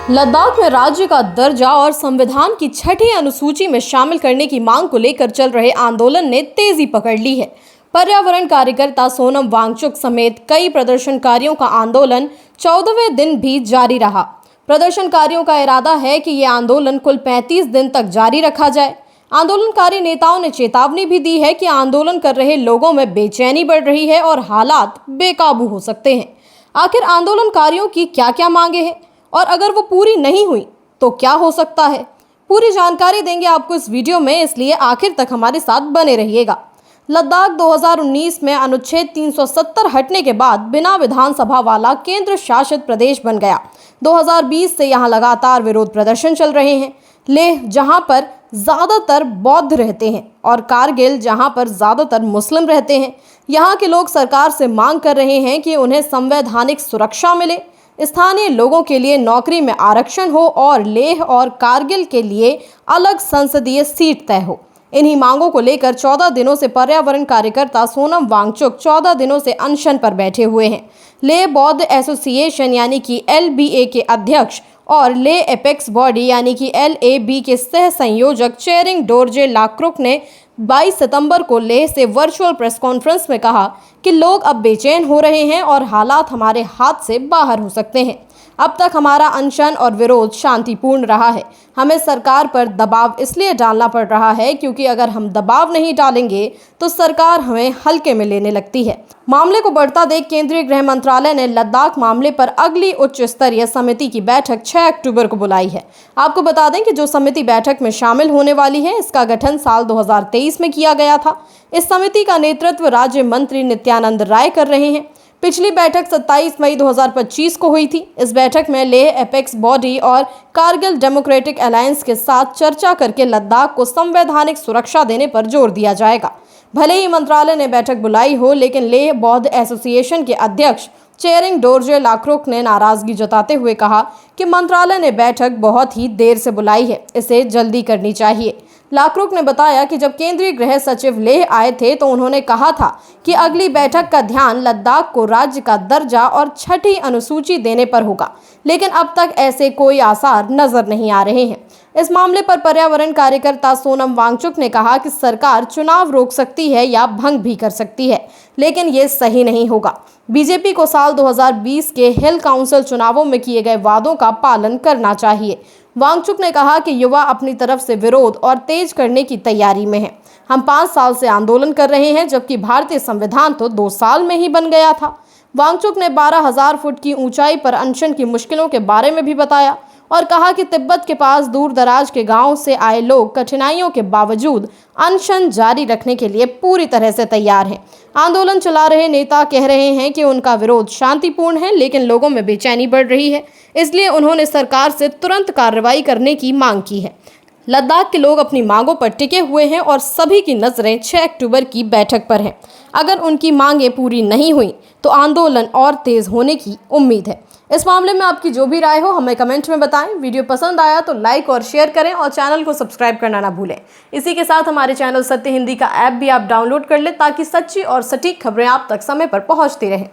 लद्दाख में राज्य का दर्जा और संविधान की 6ठी अनुसूची में शामिल करने की मांग को लेकर चल रहे आंदोलन ने तेजी पकड़ ली है। पर्यावरण कार्यकर्ता सोनम वांगचुक समेत कई प्रदर्शनकारियों का आंदोलन 14वें दिन भी जारी रहा। प्रदर्शनकारियों का इरादा है कि ये आंदोलन कुल 35 दिन तक जारी रखा जाए। आंदोलनकारी नेताओं ने चेतावनी भी दी है कि आंदोलन कर रहे लोगों में बेचैनी बढ़ रही है और हालात बेकाबू हो सकते हैं। आखिर आंदोलनकारियों की क्या क्या मांगे हैं और अगर वो पूरी नहीं हुई तो क्या हो सकता है, पूरी जानकारी देंगे आपको इस वीडियो में, इसलिए आखिर तक हमारे साथ बने रहिएगा। लद्दाख 2019 में अनुच्छेद 370 हटने के बाद बिना विधानसभा वाला केंद्र शासित प्रदेश बन गया। 2020 से यहाँ लगातार विरोध प्रदर्शन चल रहे हैं। लेह जहाँ पर ज़्यादातर बौद्ध रहते हैं और कारगिल जहाँ पर ज़्यादातर मुस्लिम रहते हैं, यहाँ के लोग सरकार से मांग कर रहे हैं कि उन्हें संवैधानिक सुरक्षा मिले, स्थानीय लोगों के लिए नौकरी में आरक्षण हो और लेह और कारगिल के लिए अलग संसदीय सीट तय हो। इन्हीं मांगों को लेकर 14 दिनों से पर्यावरण कार्यकर्ता सोनम वांगचुक 14 दिनों से अनशन पर बैठे हुए हैं। लेह बौद्ध एसोसिएशन यानी कि LBA के अध्यक्ष और लेह एपेक्स बॉडी यानी कि LAB के सह संयोजक चेरिंग डोरजे लाक्रोक ने 22 सितंबर को लेह से वर्चुअल प्रेस कॉन्फ्रेंस में कहा कि लोग अब बेचैन हो रहे हैं और हालात हमारे हाथ से बाहर हो सकते हैं। अब तक हमारा अनशन और विरोध शांतिपूर्ण रहा है। हमें सरकार पर दबाव इसलिए डालना पड़ रहा है क्योंकि अगर हम दबाव नहीं डालेंगे तो सरकार हमें हल्के में लेने लगती है। मामले को बढ़ता देख केंद्रीय गृह मंत्रालय ने लद्दाख मामले पर अगली उच्च स्तरीय समिति की बैठक 6 अक्टूबर को बुलाई है। आपको बता दें कि जो समिति बैठक में शामिल होने वाली है, इसका गठन साल 2023 में किया गया था। इस समिति का नेतृत्व राज्य मंत्री नित्यानंद राय कर रहे हैं। पिछली बैठक 27 मई 2025 को हुई थी। इस बैठक में लेह एपेक्स बॉडी और कारगिल डेमोक्रेटिक अलायंस के साथ चर्चा करके लद्दाख को संवैधानिक सुरक्षा देने पर जोर दिया जाएगा। भले ही मंत्रालय ने बैठक बुलाई हो, लेकिन लेह बौद्ध एसोसिएशन के अध्यक्ष चेरिंग डोरजे लाक्रोक ने नाराजगी जताते हुए कहा कि मंत्रालय ने बैठक बहुत ही देर से बुलाई है, इसे जल्दी करनी चाहिए। लाक्रोक ने बताया कि जब केंद्रीय गृह सचिव लेह आए थे तो उन्होंने कहा था कि अगली बैठक का ध्यान लद्दाख को राज्य का दर्जा और 6ठी अनुसूची देने पर होगा, लेकिन अब तक ऐसे कोई आसार नजर नहीं आ रहे हैं। इस मामले पर पर्यावरण कार्यकर्ता सोनम वांगचुक ने कहा कि सरकार चुनाव रोक सकती है या भंग भी कर सकती है, लेकिन ये सही नहीं होगा। बीजेपी को साल 2020 के हिल काउंसिल चुनावों में किए गए वादों का पालन करना चाहिए। वांगचुक ने कहा कि युवा अपनी तरफ से विरोध और तेज करने की तैयारी में है। हम 5 साल से आंदोलन कर रहे हैं, जबकि भारतीय संविधान तो 2 साल में ही बन गया था। वांगचुक ने 12,000 फुट की ऊंचाई पर अनशन की मुश्किलों के बारे में भी बताया और कहा कि तिब्बत के पास दूर दराज के गांवों से आए लोग कठिनाइयों के बावजूद अनशन जारी रखने के लिए पूरी तरह से तैयार हैं। आंदोलन चला रहे नेता कह रहे हैं कि उनका विरोध शांतिपूर्ण है, लेकिन लोगों में बेचैनी बढ़ रही है, इसलिए उन्होंने सरकार से तुरंत कार्रवाई करने की मांग की है। लद्दाख के लोग अपनी मांगों पर टिके हुए हैं और सभी की नज़रें 6 अक्टूबर की बैठक पर हैं। अगर उनकी मांगें पूरी नहीं हुई तो आंदोलन और तेज होने की उम्मीद है। इस मामले में आपकी जो भी राय हो हमें कमेंट में बताएं। वीडियो पसंद आया तो लाइक और शेयर करें और चैनल को सब्सक्राइब करना ना भूलें। इसी के साथ हमारे चैनल सत्य हिंदी का ऐप भी आप डाउनलोड कर लें ताकि सच्ची और सटीक खबरें आप तक समय पर पहुंचती रहें।